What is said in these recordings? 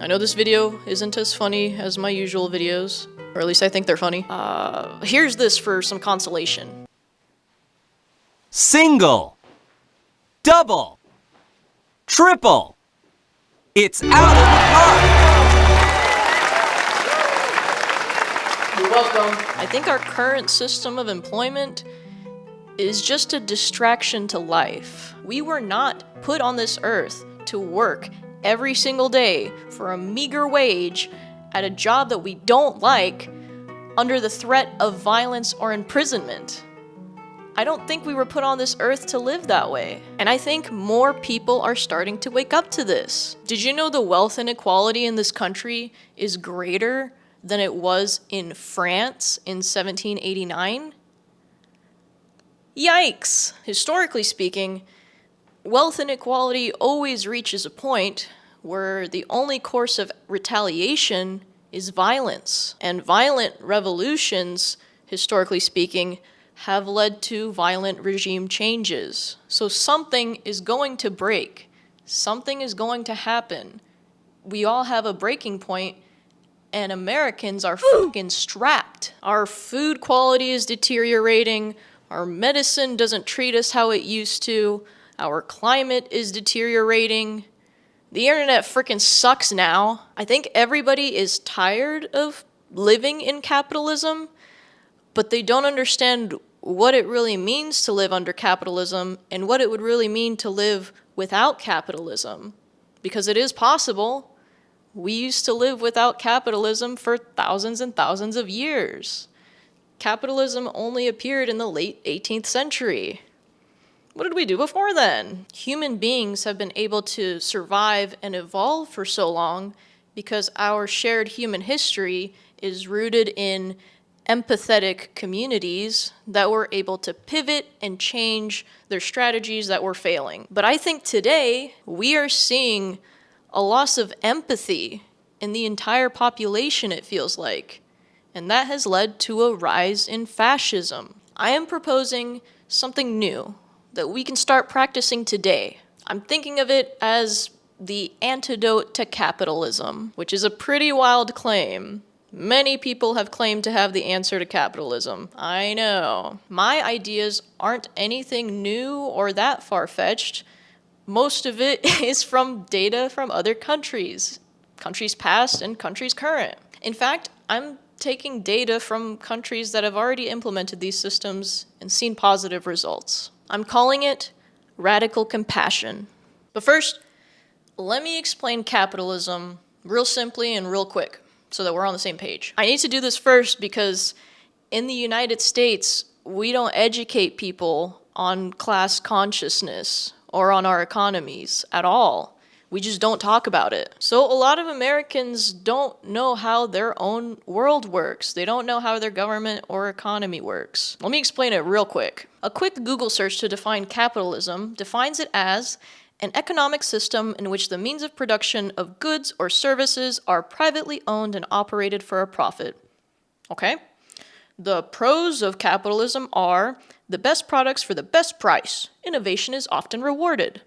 I know this video isn't as funny as my usual videos, or at least I think they're funny. Here's this for some consolation. Single, double, triple. It's out of the park. You're welcome. I think our current system of employment is just a distraction to life. We were not put on this earth to work every single day for a meager wage at a job that we don't like under the threat of violence or imprisonment. I don't think we were put on this earth to live that way. And I think more people are starting to wake up to this. Did you know the wealth inequality in this country is greater than it was in France in 1789? Yikes! Historically speaking, wealth inequality always reaches a point where the only course of retaliation is violence. And violent revolutions, historically speaking, have led to violent regime changes. So something is going to break. Something is going to happen. We all have a breaking point, and Americans are fucking strapped. Our food quality is deteriorating. Our medicine doesn't treat us how it used to. Our climate is deteriorating. The internet frickin' sucks now. I think everybody is tired of living in capitalism, but they don't understand what it really means to live under capitalism and what it would really mean to live without capitalism. Because it is possible. We used to live without capitalism for thousands and thousands of years. Capitalism only appeared in the late 18th century. What did we do before then? Human beings have been able to survive and evolve for so long because our shared human history is rooted in empathetic communities that were able to pivot and change their strategies that were failing. But I think today we are seeing a loss of empathy in the entire population, it feels like. And that has led to a rise in fascism. I am proposing something new that we can start practicing today. I'm thinking of it as the antidote to capitalism, which is a pretty wild claim. Many people have claimed to have the answer to capitalism. I know. My ideas aren't anything new or that far-fetched. Most of it is from data from other countries past and countries current. In fact, I'm taking data from countries that have already implemented these systems and seen positive results. I'm calling it radical compassion. But first, let me explain capitalism real simply and real quick so that we're on the same page. I need to do this first because in the United States, we don't educate people on class consciousness or on our economies at all. We just don't talk about it. So a lot of Americans don't know how their own world works. They don't know how their government or economy works. Let me explain it real quick. A quick Google search to define capitalism defines it as an economic system in which the means of production of goods or services are privately owned and operated for a profit. Okay? The pros of capitalism are the best products for the best price. Innovation is often rewarded.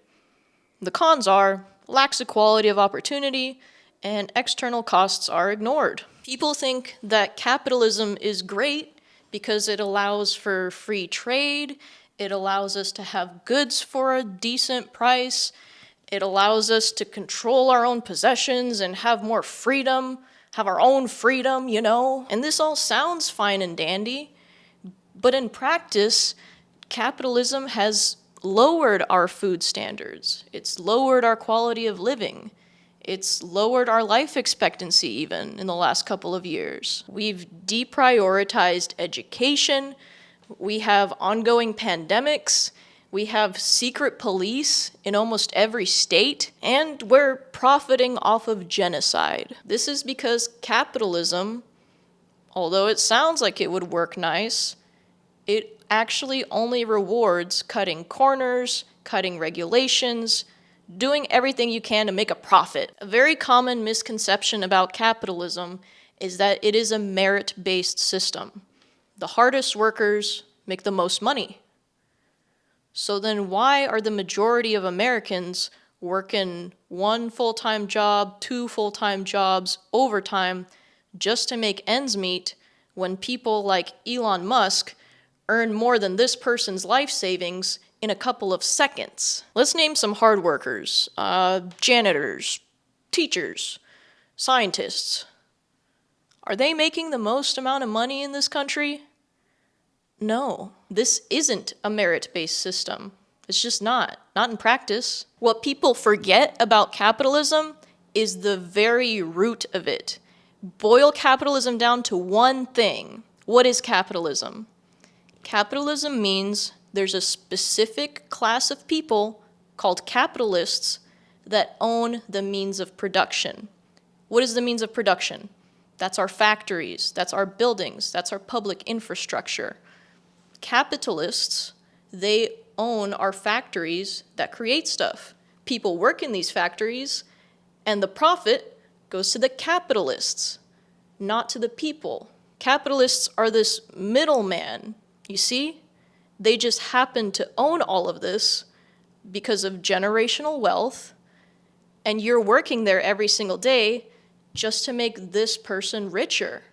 The cons are lax equality of opportunity and external costs are ignored. People think that capitalism is great because it allows for free trade. It allows us to have goods for a decent price. It allows us to control our own possessions and have more freedom, have our own freedom, you know? And this all sounds fine and dandy, but in practice, capitalism has lowered our food standards. It's lowered our quality of living. It's lowered our life expectancy even in the last couple of years. We've deprioritized education. We have ongoing pandemics. We have secret police in almost every state, and we're profiting off of genocide. This is because capitalism, although it sounds like it would work nice, it actually only rewards cutting corners, cutting regulations, doing everything you can to make a profit. A very common misconception about capitalism is that it is a merit-based system. The hardest workers make the most money. So then why are the majority of Americans working 1 full-time job, 2 full-time jobs, overtime, just to make ends meet, when people like Elon Musk earn more than this person's life savings in a couple of seconds. Let's name some hard workers, janitors, teachers, scientists. Are they making the most amount of money in this country? No, this isn't a merit-based system. It's just not in practice. What people forget about capitalism is the very root of it. Boil capitalism down to one thing. What is capitalism? Capitalism means there's a specific class of people called capitalists that own the means of production. What is the means of production? That's our factories, that's our buildings, that's our public infrastructure. Capitalists, they own our factories that create stuff. People work in these factories, and the profit goes to the capitalists, not to the people. Capitalists are this middleman, you see? They just happen to own all of this because of generational wealth, and you're working there every single day just to make this person richer.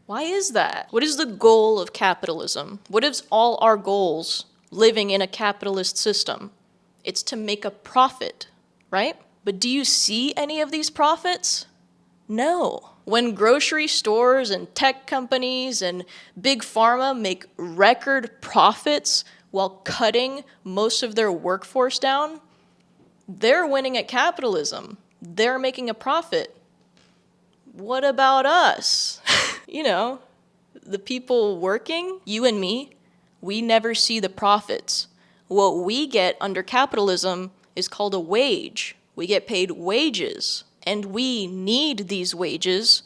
Why is that? What is the goal of capitalism? What is all our goals living in a capitalist system? It's to make a profit, right? But do you see any of these profits? No. When grocery stores and tech companies and big pharma make record profits while cutting most of their workforce down, they're winning at capitalism. They're making a profit. What about us? You know, the people working, you and me, we never see the profits. What we get under capitalism is called a wage. We get paid wages, and we need these wages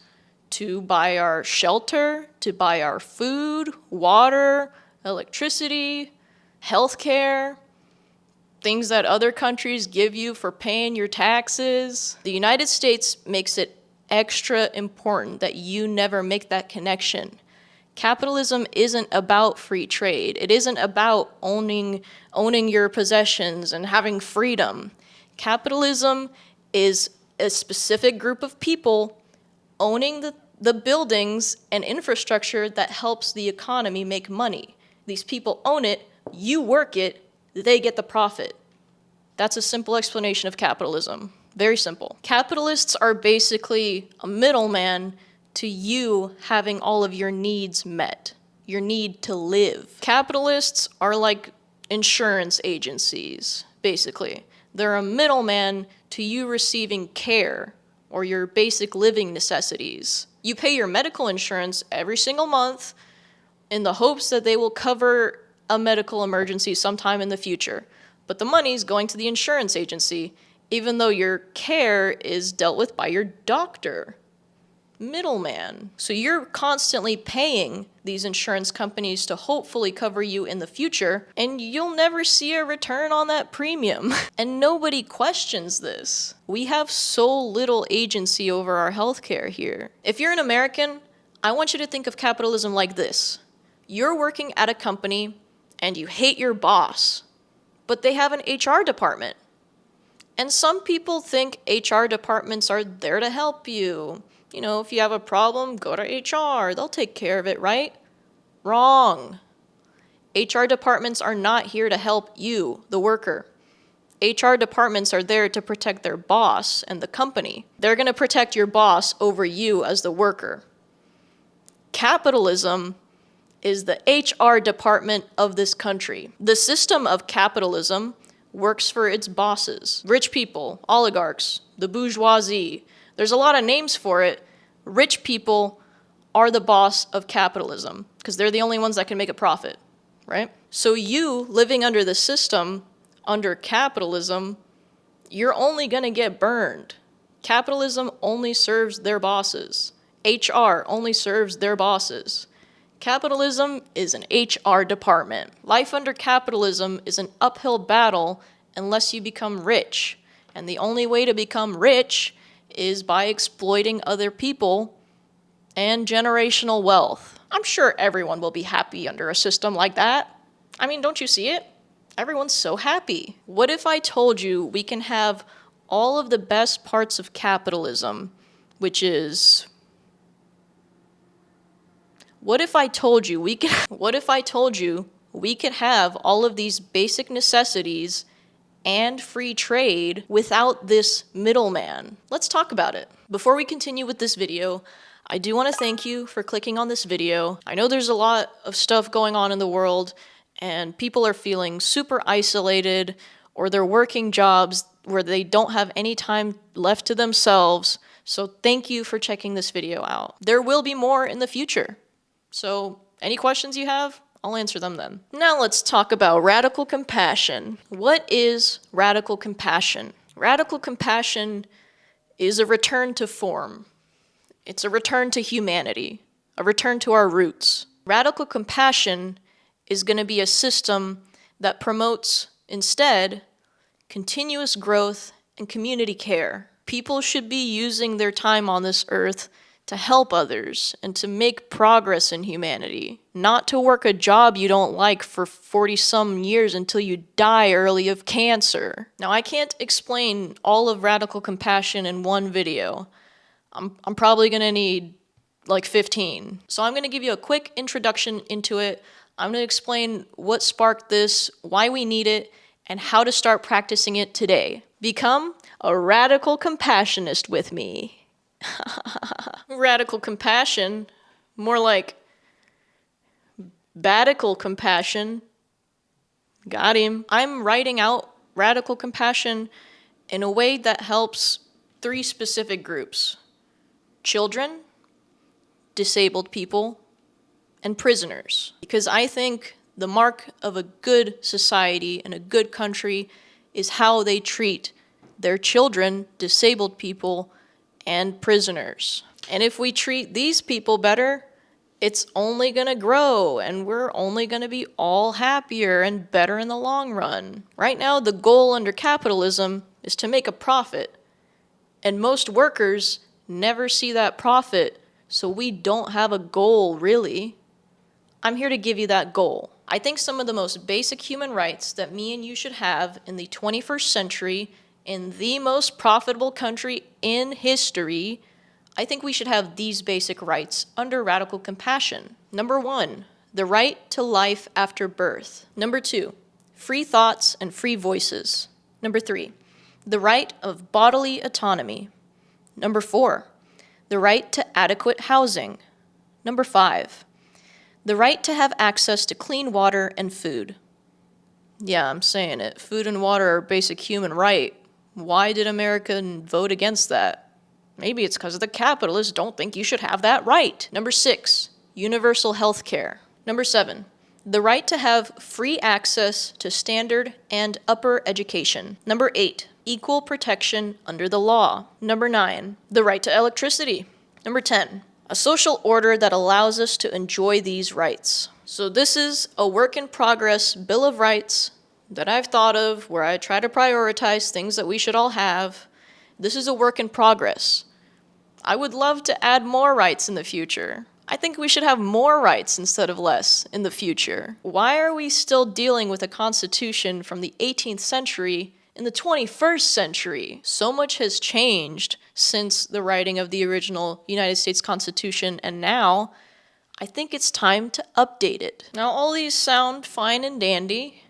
to buy our shelter, to buy our food, water, electricity, healthcare, things that other countries give you for paying your taxes. The United States makes it extra important that you never make that connection. Capitalism isn't about free trade. It isn't about owning your possessions and having freedom. Capitalism is a specific group of people owning the buildings and infrastructure that helps the economy make money. These people own it, you work it, they get the profit. That's a simple explanation of capitalism. Very simple. Capitalists are basically a middleman to you having all of your needs met, your need to live. Capitalists are like insurance agencies, basically. They're a middleman to you receiving care or your basic living necessities. You pay your medical insurance every single month in the hopes that they will cover a medical emergency sometime in the future. But the money's going to the insurance agency, even though your care is dealt with by your doctor. Middleman. So you're constantly paying these insurance companies to hopefully cover you in the future, and you'll never see a return on that premium. And nobody questions this. We have so little agency over our healthcare here. If you're an American, I want you to think of capitalism like this. You're working at a company and you hate your boss, but they have an HR department. And some people think HR departments are there to help you. You know, if you have a problem, go to HR. They'll take care of it, right? Wrong. HR departments are not here to help you, the worker. HR departments are there to protect their boss and the company. They're going to protect your boss over you as the worker. Capitalism is the HR department of this country. The system of capitalism works for its bosses, rich people, oligarchs, the bourgeoisie. There's a lot of names for it. Rich people are the boss of capitalism because they're the only ones that can make a profit, right? So you living under the system, under capitalism, you're only gonna get burned. Capitalism only serves their bosses. HR only serves their bosses. Capitalism is an HR department. Life under capitalism is an uphill battle unless you become rich. And the only way to become rich is by exploiting other people and generational wealth. I'm sure everyone will be happy under a system like that. I mean, don't you see it? Everyone's so happy. What if I told you we can have all of the best parts of capitalism, which is... What if I told you we could have all of these basic necessities and free trade without this middleman? Let's talk about it. Before we continue with this video, I do want to thank you for clicking on this video. I know there's a lot of stuff going on in the world, and people are feeling super isolated, or they're working jobs where they don't have any time left to themselves. So thank you for checking this video out. There will be more in the future. So any questions you have, I'll answer them then. Now let's talk about radical compassion. What is radical compassion? Radical compassion is a return to form. It's a return to humanity, a return to our roots. Radical compassion is going to be a system that promotes, instead, continuous growth and community care. People should be using their time on this earth to help others and to make progress in humanity, not to work a job you don't like for 40-some years until you die early of cancer. Now, I can't explain all of radical compassion in one video. I'm probably gonna need like 15. So I'm gonna give you a quick introduction into it. I'm gonna explain what sparked this, why we need it, and how to start practicing it today. Become a radical compassionist with me. Radical compassion, more like badical compassion. Got him. I'm writing out radical compassion in a way that helps 3 specific groups: children, disabled people, and prisoners. Because I think the mark of a good society and a good country is how they treat their children, disabled people, and prisoners. And if we treat these people better, it's only gonna grow, and we're only gonna be all happier and better in the long run. Right now, the goal under capitalism is to make a profit, and most workers never see that profit, so we don't have a goal, really. I'm here to give you that goal. I think some of the most basic human rights that me and you should have in the 21st century, in the most profitable country in history, I think we should have these basic rights under radical compassion. Number 1, the right to life after birth. Number 2, free thoughts and free voices. Number 3, the right of bodily autonomy. Number 4, the right to adequate housing. Number 5, the right to have access to clean water and food. Yeah, I'm saying it. Food and water are a basic human right. Why did America vote against that? Maybe it's because the capitalists don't think you should have that right. Number 6, universal health care. Number 7, the right to have free access to standard and upper education. Number 8, equal protection under the law. Number 9, the right to electricity. Number 10, a social order that allows us to enjoy these rights. So this is a work in progress Bill of Rights that I've thought of, where I try to prioritize things that we should all have. This is a work in progress. I would love to add more rights in the future. I think we should have more rights instead of less in the future. Why are we still dealing with a constitution from the 18th century in the 21st century? So much has changed since the writing of the original United States Constitution, and now I think it's time to update it. Now, all these sound fine and dandy,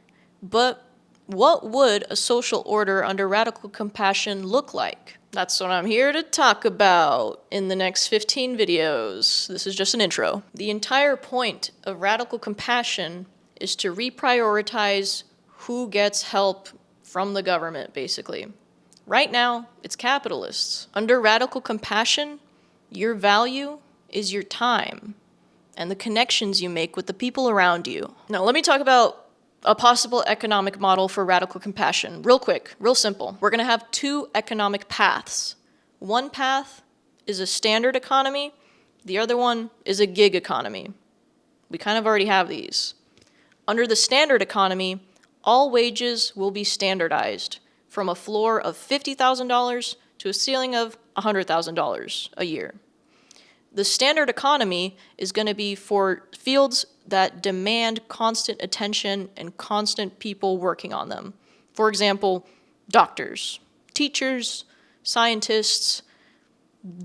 but what would a social order under radical compassion look like? That's what I'm here to talk about in the next 15 videos. This is just an intro. The entire point of radical compassion is to reprioritize who gets help from the government, basically. Right now, it's capitalists. Under radical compassion, your value is your time and the connections you make with the people around you. Now, let me talk about a possible economic model for radical compassion. Real quick, real simple. We're gonna have 2 economic paths. One path is a standard economy, the other one is a gig economy. We kind of already have these. Under the standard economy, all wages will be standardized from a floor of $50,000 to a ceiling of $100,000 a year. The standard economy is going to be for fields that demand constant attention and constant people working on them. For example, doctors, teachers, scientists,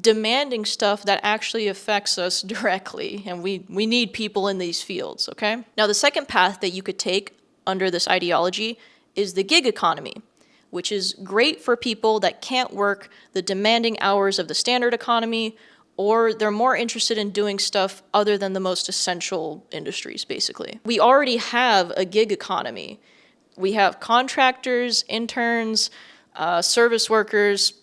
demanding stuff that actually affects us directly, and we need people in these fields, okay? Now, the second path that you could take under this ideology is the gig economy, which is great for people that can't work the demanding hours of the standard economy, or they're more interested in doing stuff other than the most essential industries, basically. We already have a gig economy. We have contractors, interns, service workers.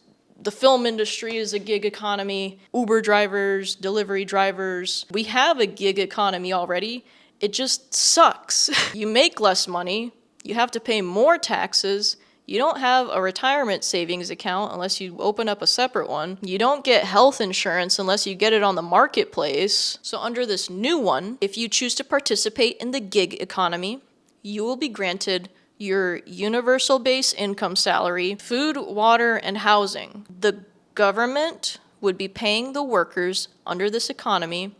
The film industry is a gig economy. Uber drivers, delivery drivers. We have a gig economy already. It just sucks. You make less money. You have to pay more taxes. You don't have a retirement savings account unless you open up a separate one. You don't get health insurance unless you get it on the marketplace. So under this new one, if you choose to participate in the gig economy, you will be granted your universal base income salary, food, water, and housing. The government would be paying the workers under this economy,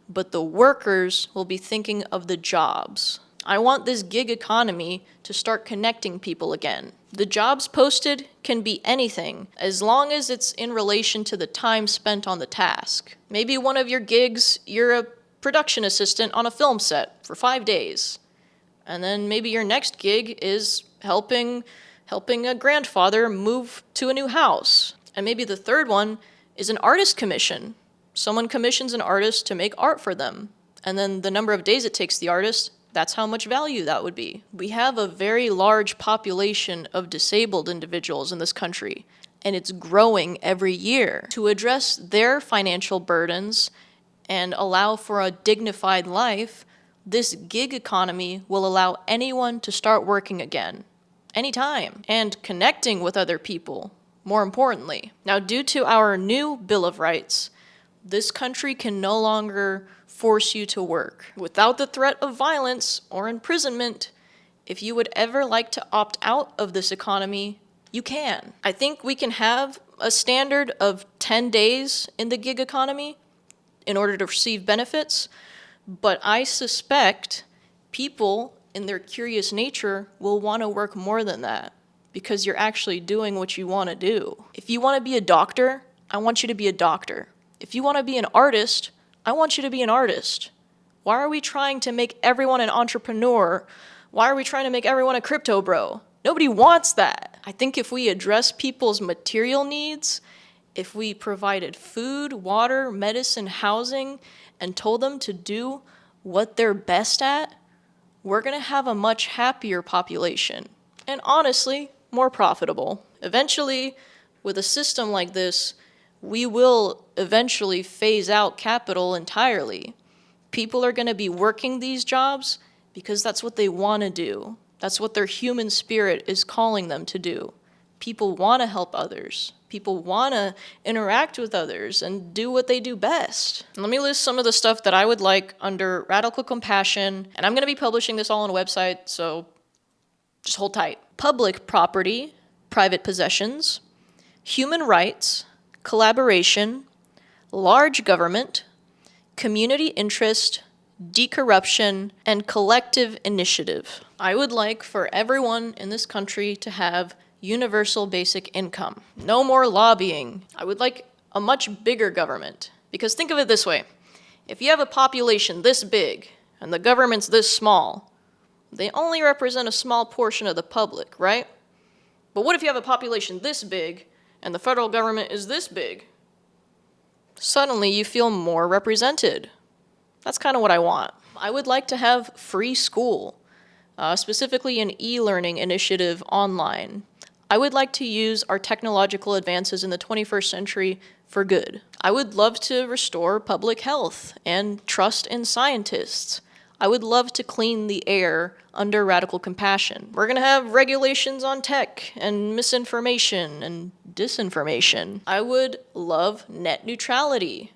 but the workers will be thinking of the jobs. I want this gig economy to start connecting people again. The jobs posted can be anything, as long as it's in relation to the time spent on the task. Maybe one of your gigs, you're a production assistant on a film set for 5 days. And then maybe your next gig is helping a grandfather move to a new house. And maybe the third one is an artist commission. Someone commissions an artist to make art for them. And then the number of days it takes the artist, that's how much value that would be. We have a very large population of disabled individuals in this country, and it's growing every year. To address their financial burdens and allow for a dignified life, this gig economy will allow anyone to start working again, anytime, and connecting with other people, more importantly. Now, due to our new Bill of Rights, this country can no longer force you to work. Without the threat of violence or imprisonment, if you would ever like to opt out of this economy, you can. I think we can have a standard of 10 days in the gig economy in order to receive benefits, but I suspect people in their curious nature will want to work more than that because you're actually doing what you want to do. If you want to be a doctor, I want you to be a doctor. If you want to be an artist, I want you to be an artist. Why are we trying to make everyone an entrepreneur? Why are we trying to make everyone a crypto bro? Nobody wants that. I think if we address people's material needs, if we provided food, water, medicine, housing, and told them to do what they're best at, we're going to have a much happier population. And honestly, more profitable. Eventually, with a system like this, we will eventually phase out capital entirely. People are going to be working these jobs because that's what they want to do. That's what their human spirit is calling them to do. People want to help others. People want to interact with others and do what they do best. Let me list some of the stuff that I would like under radical compassion, and I'm going to be publishing this all on a website, so just hold tight. Public property, private possessions, human rights, collaboration, large government, community interest, decorruption, and collective initiative. I would like for everyone in this country to have universal basic income. No more lobbying. I would like a much bigger government. Because think of it this way. If you have a population this big and the government's this small, they only represent a small portion of the public, right? But what if you have a population this big and the federal government is this big? Suddenly you feel more represented. That's kind of what I want. I would like to have free school, specifically an e-learning initiative online. I would like to use our technological advances in the 21st century for good. I would love to restore public health and trust in scientists. I would love to clean the air under radical compassion. We're going to have regulations on tech and misinformation and disinformation. I would love net neutrality,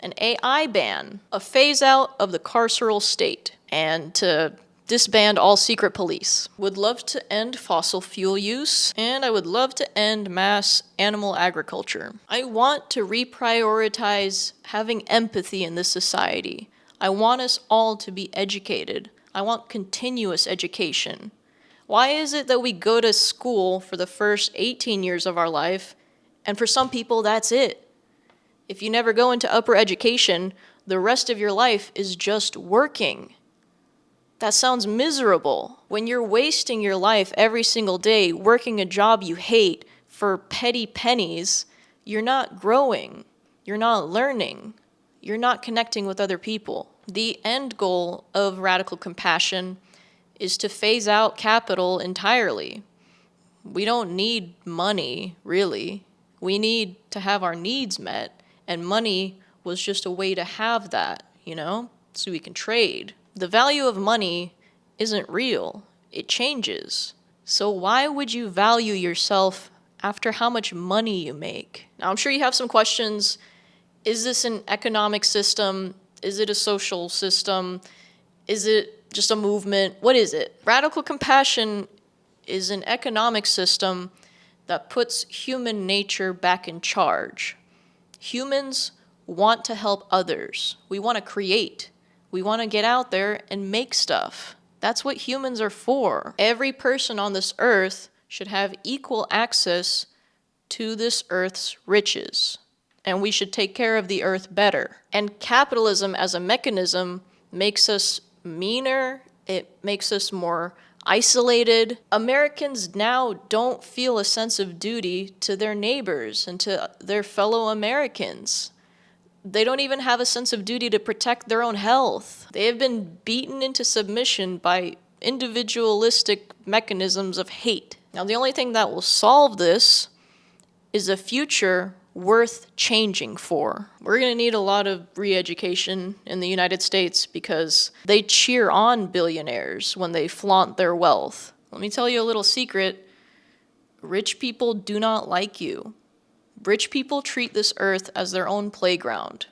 an AI ban, a phase out of the carceral state. And to Disband all secret police. Would love to end fossil fuel use, and I would love to end mass animal agriculture. I want to reprioritize having empathy in this society. I want us all to be educated. I want continuous education. Why is it that we go to school for the first 18 years of our life, and for some people that's it? If you never go into upper education, the rest of your life is just working. That sounds miserable. When you're wasting your life every single day working a job you hate for petty pennies, you're not growing, you're not learning, you're not connecting with other people. The end goal of radical compassion is to phase out capital entirely. We don't need money, really. We need to have our needs met, and money was just a way to have that, so we can trade. The value of money isn't real. It changes. So why would you value yourself after how much money you make? Now, I'm sure you have some questions. Is this an economic system? Is it a social system? Is it just a movement? What is it? Radical compassion is an economic system that puts human nature back in charge. Humans want to help others. We want to create. We want to get out there and make stuff. That's what humans are for. Every person on this earth should have equal access to this earth's riches. And we should take care of the earth better. And capitalism as a mechanism makes us meaner. It makes us more isolated. Americans now don't feel a sense of duty to their neighbors and to their fellow Americans. They don't even have a sense of duty to protect their own health. They have been beaten into submission by individualistic mechanisms of hate. Now, the only thing that will solve this is a future worth changing for. We're going to need a lot of re-education in the United States because they cheer on billionaires when they flaunt their wealth. Let me tell you a little secret. Rich people do not like you. Rich people treat this earth as their own playground.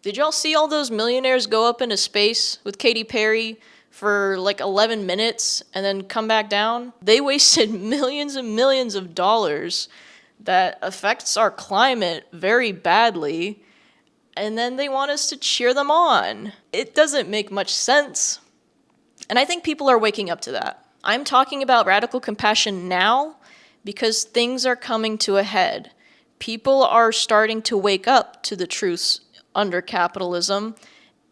Did y'all see all those millionaires go up into space with Katy Perry for like 11 minutes and then come back down? They wasted millions and millions of dollars that affects our climate very badly, and then they want us to cheer them on. It doesn't make much sense. And I think people are waking up to that. I'm talking about radical compassion now because things are coming to a head. People are starting to wake up to the truths under capitalism,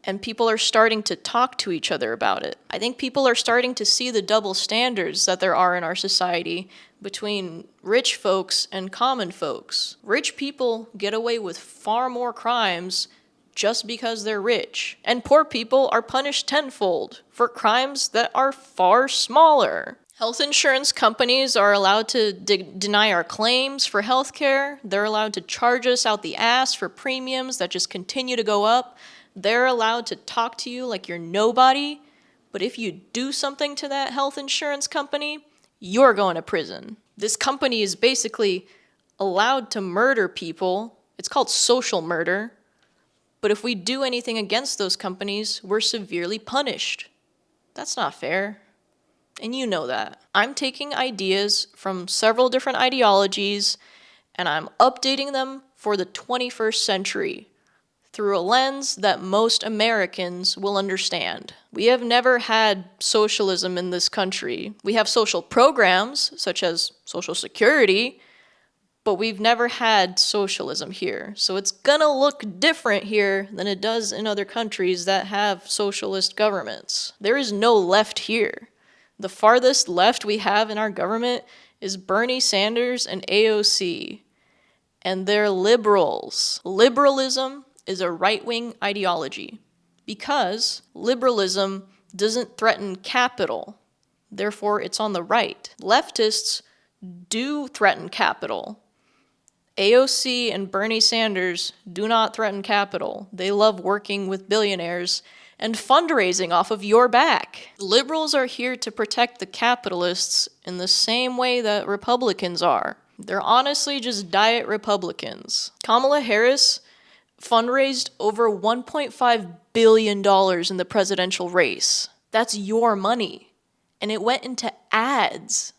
and people are starting to talk to each other about it. I think people are starting to see the double standards that there are in our society between rich folks and common folks. Rich people get away with far more crimes just because they're rich, and poor people are punished tenfold for crimes that are far smaller. Health insurance companies are allowed to deny our claims for healthcare. They're allowed to charge us out the ass for premiums that just continue to go up. They're allowed to talk to you like you're nobody. But if you do something to that health insurance company, you're going to prison. This company is basically allowed to murder people. It's called social murder. But if we do anything against those companies, we're severely punished. That's not fair. And you know that. I'm taking ideas from several different ideologies and I'm updating them for the 21st century through a lens that most Americans will understand. We have never had socialism in this country. We have social programs, such as Social Security, but we've never had socialism here. So it's gonna look different here than it does in other countries that have socialist governments. There is no left here. The farthest left we have in our government is Bernie Sanders and AOC. And they're liberals. Liberalism is a right-wing ideology because liberalism doesn't threaten capital. Therefore, it's on the right. Leftists do threaten capital. AOC and Bernie Sanders do not threaten capital. They love working with billionaires and fundraising off of your back. Liberals are here to protect the capitalists in the same way that Republicans are. They're honestly just diet Republicans. Kamala Harris fundraised over $1.5 billion in the presidential race. That's your money. And it went into ads.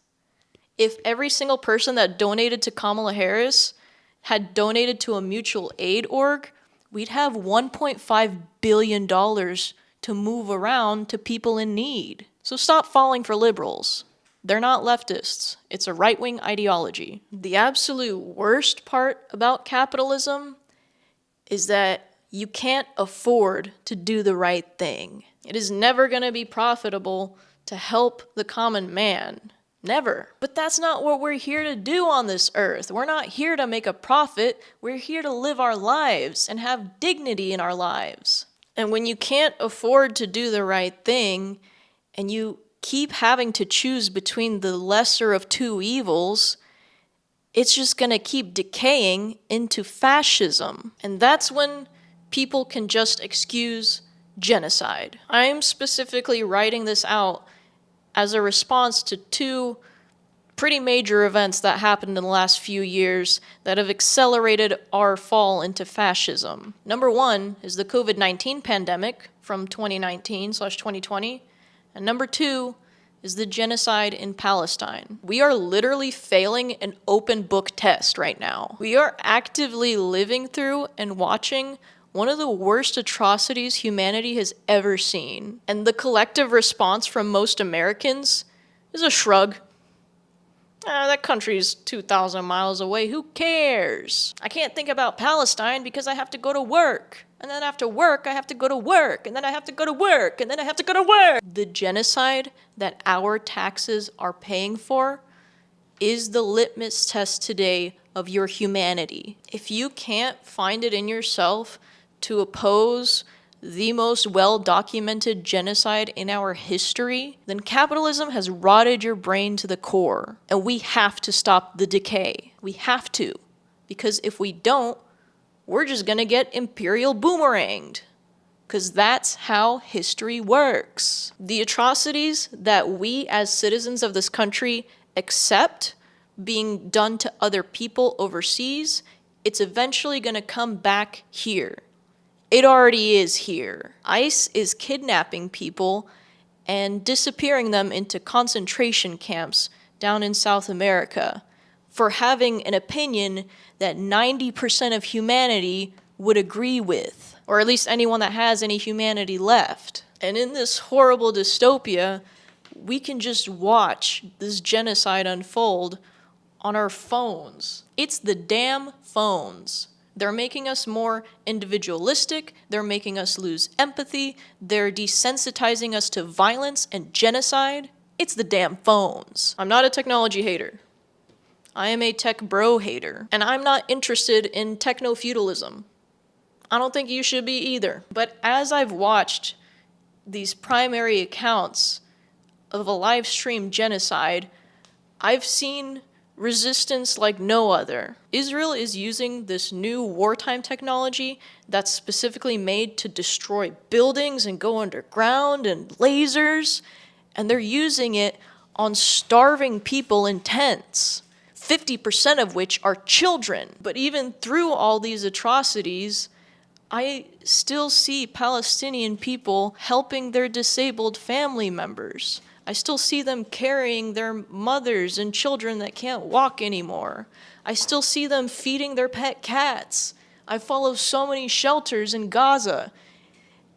If every single person that donated to Kamala Harris had donated to a mutual aid org, we'd have $1.5 billion to move around to people in need. So stop falling for liberals. They're not leftists. It's a right-wing ideology. The absolute worst part about capitalism is that you can't afford to do the right thing. It is never going to be profitable to help the common man. Never. But that's not what we're here to do on this earth. We're not here to make a profit. We're here to live our lives and have dignity in our lives. And when you can't afford to do the right thing, and you keep having to choose between the lesser of two evils, it's just going to keep decaying into fascism. And that's when people can just excuse genocide. I'm specifically writing this out as a response to two pretty major events that happened in the last few years that have accelerated our fall into fascism. Number one is the COVID-19 pandemic from 2019/2020, and number two is the genocide in Palestine. We are literally failing an open book test right now. We are actively living through and watching one of the worst atrocities humanity has ever seen. And the collective response from most Americans is a shrug. That country's 2,000 miles away, who cares? I can't think about Palestine because I have to go to work. And then after work, I have to go to work. And then I have to go to work. And then I have to go to work. The genocide that our taxes are paying for is the litmus test today of your humanity. If you can't find it in yourself to oppose the most well-documented genocide in our history, then capitalism has rotted your brain to the core. And we have to stop the decay. We have to. Because if we don't, we're just gonna get imperial boomeranged. Because that's how history works. The atrocities that we as citizens of this country accept being done to other people overseas, it's eventually gonna come back here. It already is here. ICE is kidnapping people and disappearing them into concentration camps down in South America for having an opinion that 90% of humanity would agree with, or at least anyone that has any humanity left. And in this horrible dystopia, we can just watch this genocide unfold on our phones. It's the damn phones. They're making us more individualistic, they're making us lose empathy, they're desensitizing us to violence and genocide. It's the damn phones. I'm not a technology hater. I am a tech bro hater. And I'm not interested in techno-feudalism. I don't think you should be either. But as I've watched these primary accounts of a live stream genocide, I've seen resistance like no other. Israel is using this new wartime technology that's specifically made to destroy buildings and go underground and lasers, and they're using it on starving people in tents, 50% of which are children. But even through all these atrocities, I still see Palestinian people helping their disabled family members. I still see them carrying their mothers and children that can't walk anymore. I still see them feeding their pet cats. I follow so many shelters in Gaza,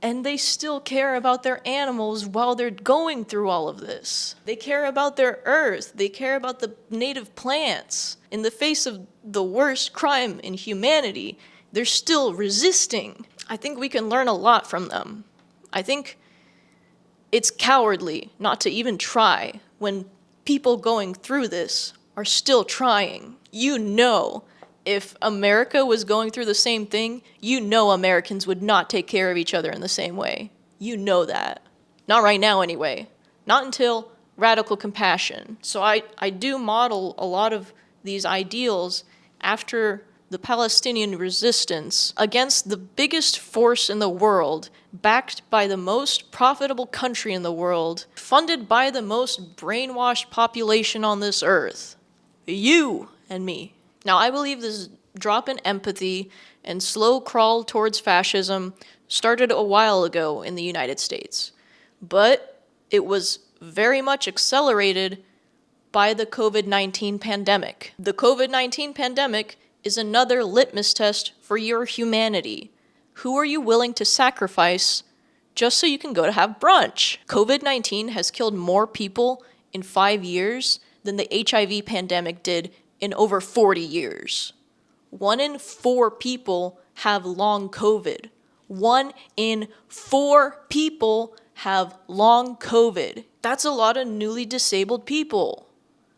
and they still care about their animals while they're going through all of this. They care about their earth. They care about the native plants. In the face of the worst crime in humanity, they're still resisting. I think we can learn a lot from them. I think it's cowardly not to even try when people going through this are still trying. You know, if America was going through the same thing, you know Americans would not take care of each other in the same way. You know that. Not right now anyway. Not until radical compassion. So I do model a lot of these ideals after the Palestinian resistance against the biggest force in the world, backed by the most profitable country in the world, funded by the most brainwashed population on this earth. You and me. Now, I believe this drop in empathy and slow crawl towards fascism started a while ago in the United States. But It was very much accelerated by the COVID-19 pandemic. The COVID-19 pandemic is another litmus test for your humanity. Who are you willing to sacrifice just so you can go to have brunch? COVID-19 has killed more people in 5 years than the HIV pandemic did in over 40 years. 1 in 4 people have long COVID. 1 in 4 people have long COVID. That's a lot of newly disabled people.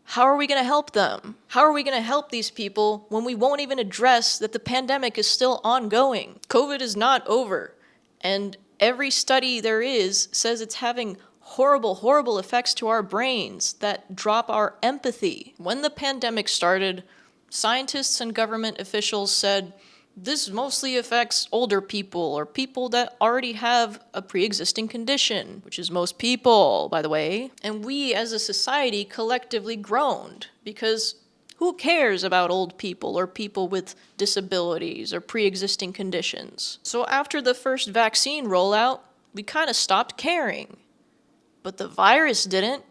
How are we going to help them? How are we going to help these people when we won't even address that the pandemic is still ongoing? COVID is not over, and every study there is says it's having horrible, horrible effects to our brains that drop our empathy. When the pandemic started, scientists and government officials said, this mostly affects older people or people that already have a pre-existing condition, which is most people, by the way. And we as a society collectively groaned because who cares about old people or people with disabilities or pre-existing conditions? So after the first vaccine rollout, we kind of stopped caring. But the virus didn't.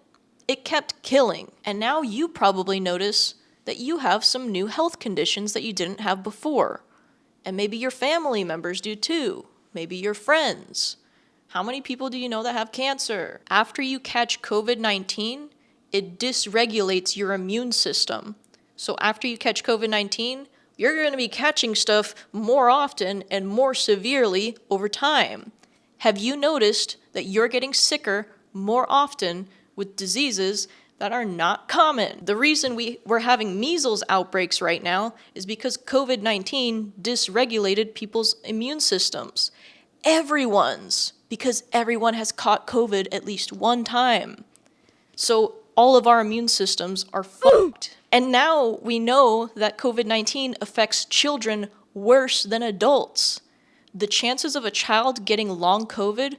It kept killing. And now you probably notice that you have some new health conditions that you didn't have before. And maybe your family members do too. Maybe your friends. How many people do you know that have cancer? After you catch COVID-19, it dysregulates your immune system. So after you catch COVID-19, you're going to be catching stuff more often and more severely over time. Have you noticed that you're getting sicker more often with diseases that are not common? The reason we're having measles outbreaks right now is because COVID-19 dysregulated people's immune systems. Everyone's, because everyone has caught COVID at least one time. So all of our immune systems are fucked. And now we know that COVID-19 affects children worse than adults. The chances of a child getting long COVID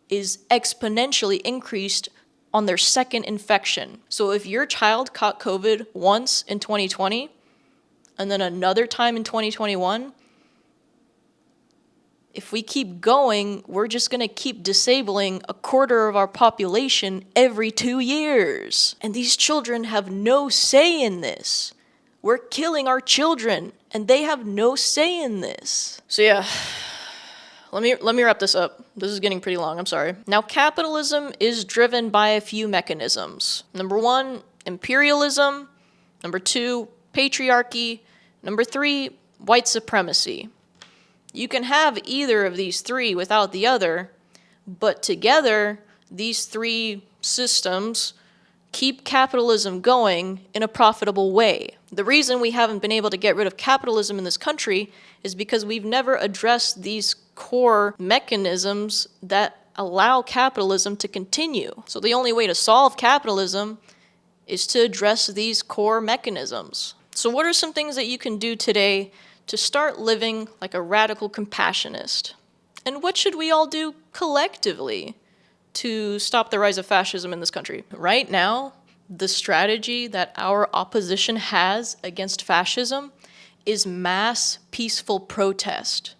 is exponentially increased on their second infection. So if your child caught COVID once in 2020, and then another time in 2021, if we keep going, we're just going to keep disabling a quarter of our population every 2 years. And these children have no say in this. We're killing our children, and they have no say in this. So yeah, let me wrap this up. This is getting pretty long, I'm sorry. Now, capitalism is driven by a few mechanisms. Number 1, imperialism. Number 2, patriarchy. Number 3, white supremacy. You can have either of these 3 without the other, but together, these 3 systems keep capitalism going in a profitable way. The reason we haven't been able to get rid of capitalism in this country is because we've never addressed these core mechanisms that allow capitalism to continue. So the only way to solve capitalism is to address these core mechanisms. So what are some things that you can do today to start living like a radical compassionist? And what should we all do collectively to stop the rise of fascism in this country? Right now, the strategy that our opposition has against fascism is mass peaceful protest.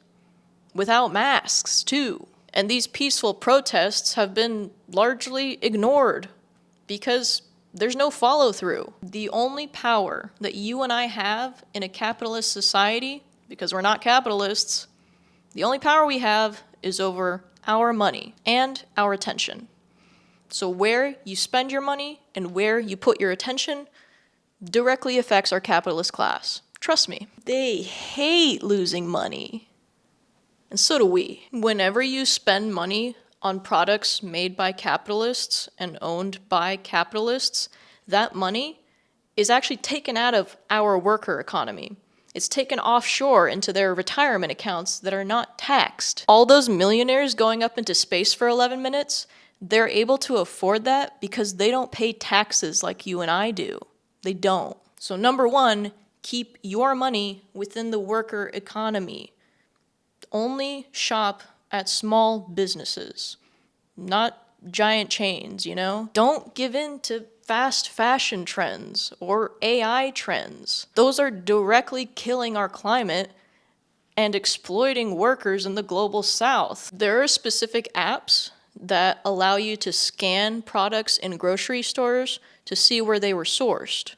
Without masks, too. And these peaceful protests have been largely ignored because there's no follow-through. The only power that you and I have in a capitalist society, because we're not capitalists, the only power we have is over our money and our attention. So where you spend your money and where you put your attention directly affects our capitalist class. Trust me, they hate losing money. And so do we. Whenever you spend money on products made by capitalists and owned by capitalists, that money is actually taken out of our worker economy. It's taken offshore into their retirement accounts that are not taxed. All those millionaires going up into space for 11 minutes, they're able to afford that because they don't pay taxes like you and I do. They don't. So number 1, keep your money within the worker economy. Only shop at small businesses, not giant chains, you know? Don't give in to fast fashion trends or AI trends. Those are directly killing our climate and exploiting workers in the global south. There are specific apps that allow you to scan products in grocery stores to see where they were sourced.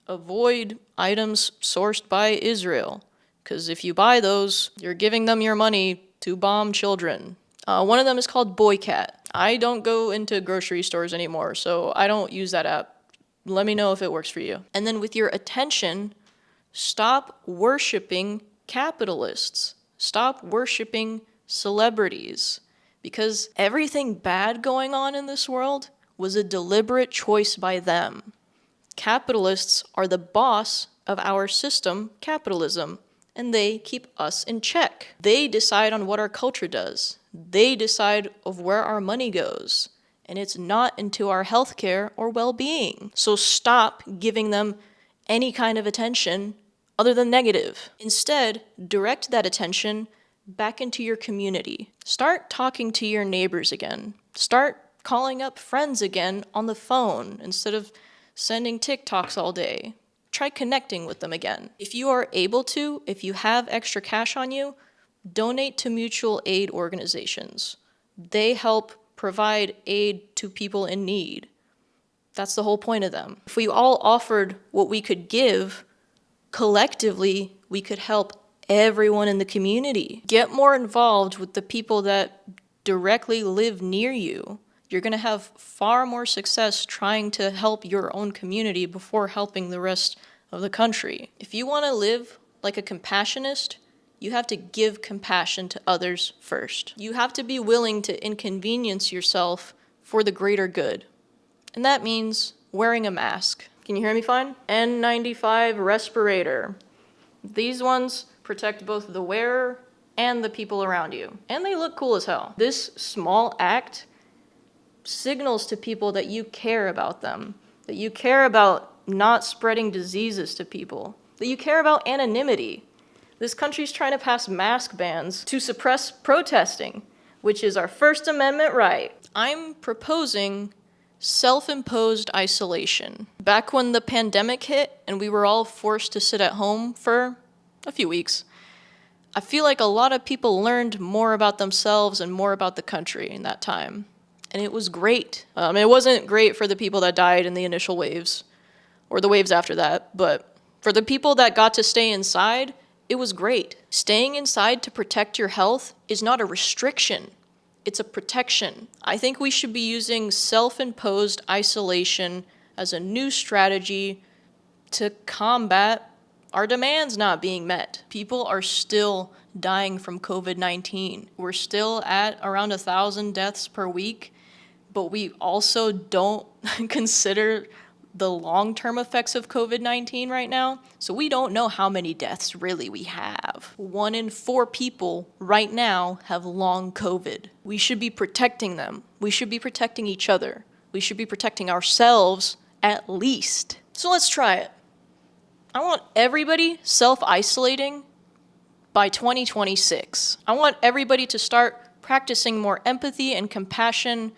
Avoid items sourced by Israel, because if you buy those, you're giving them your money to bomb children. One of them is called Boycat. I don't go into grocery stores anymore, so I don't use that app. Let me know if it works for you. And then with your attention, stop worshiping capitalists. Stop worshiping celebrities. Because everything bad going on in this world was a deliberate choice by them. Capitalists are the boss of our system, capitalism, and they keep us in check. They decide on what our culture does. They decide of where our money goes. And it's not into our healthcare or well-being. So stop giving them any kind of attention other than negative. Instead, direct that attention back into your community. Start talking to your neighbors again. Start calling up friends again on the phone instead of sending TikToks all day. Try connecting with them again. If you are able to, if you have extra cash on you, donate to mutual aid organizations. They help provide aid to people in need. That's the whole point of them. If we all offered what we could give, collectively, we could help everyone in the community. Get more involved with the people that directly live near you. You're going to have far more success trying to help your own community before helping the rest of the country. If you want to live like a compassionist, you have to give compassion to others first. You have to be willing to inconvenience yourself for the greater good. And that means wearing a mask. Can you hear me fine? N95 respirator. These ones protect both the wearer and the people around you. And they look cool as hell. This small act signals to people that you care about them, that you care about not spreading diseases to people, that you care about anonymity. This country's trying to pass mask bans to suppress protesting, which is our First Amendment right. I'm proposing self-imposed isolation. Back when the pandemic hit and we were all forced to sit at home for a few weeks, I feel like a lot of people learned more about themselves and more about the country in that time. And it was great. It wasn't great for the people that died in the initial waves, or the waves after that, but for the people that got to stay inside, it was great. Staying inside to protect your health is not a restriction, it's a protection. I think we should be using self-imposed isolation as a new strategy to combat our demands not being met. People are still dying from COVID-19. We're still at around 1,000 deaths per week, but we also don't consider the long-term effects of COVID-19 right now. So we don't know how many deaths really we have. 1 in 4 people right now have long COVID. We should be protecting them. We should be protecting each other. We should be protecting ourselves at least. So let's try it. I want everybody self-isolating by 2026. I want everybody to start practicing more empathy and compassion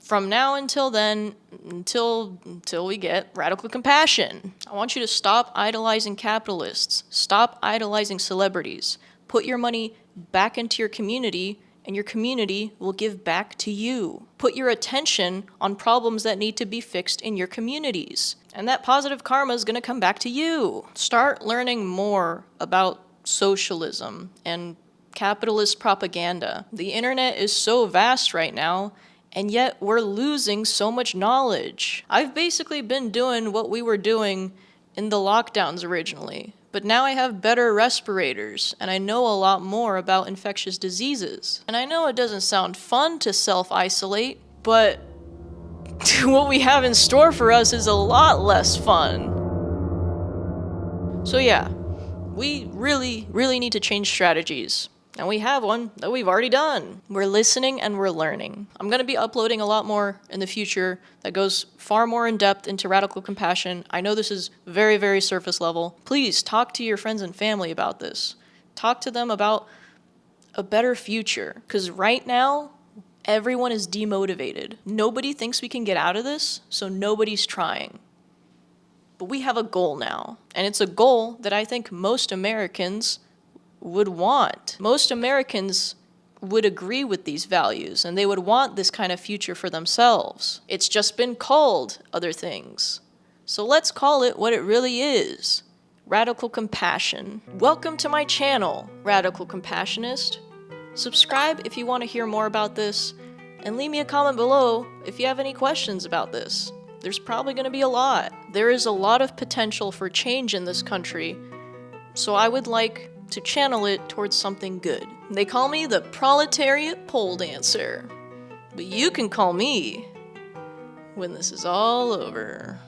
from now until then, until we get radical compassion. I want you to stop idolizing capitalists. Stop idolizing celebrities. Put your money back into your community, and your community will give back to you. Put your attention on problems that need to be fixed in your communities. And that positive karma is going to come back to you. Start learning more about socialism and capitalist propaganda. The internet is so vast right now, and yet we're losing so much knowledge. I've basically been doing what we were doing in the lockdowns originally, but now I have better respirators, and I know a lot more about infectious diseases. And I know it doesn't sound fun to self-isolate, but what we have in store for us is a lot less fun. So yeah, we really, really need to change strategies. And we have one that we've already done. We're listening and we're learning. I'm going to be uploading a lot more in the future that goes far more in depth into radical compassion. I know this is very, very surface level. Please talk to your friends and family about this. Talk to them about a better future. Because right now, everyone is demotivated. Nobody thinks we can get out of this, so nobody's trying. But we have a goal now. And it's a goal that I think most Americans would want. Most Americans would agree with these values and they would want this kind of future for themselves. It's just been called other things. So let's call it what it really is. Radical compassion. Welcome to my channel, Radical Compassionist. Subscribe if you want to hear more about this, and leave me a comment below if you have any questions about this. There's probably going to be a lot. There is a lot of potential for change in this country, so I would like to channel it towards something good. They call me the proletariat pole dancer, but you can call me when this is all over.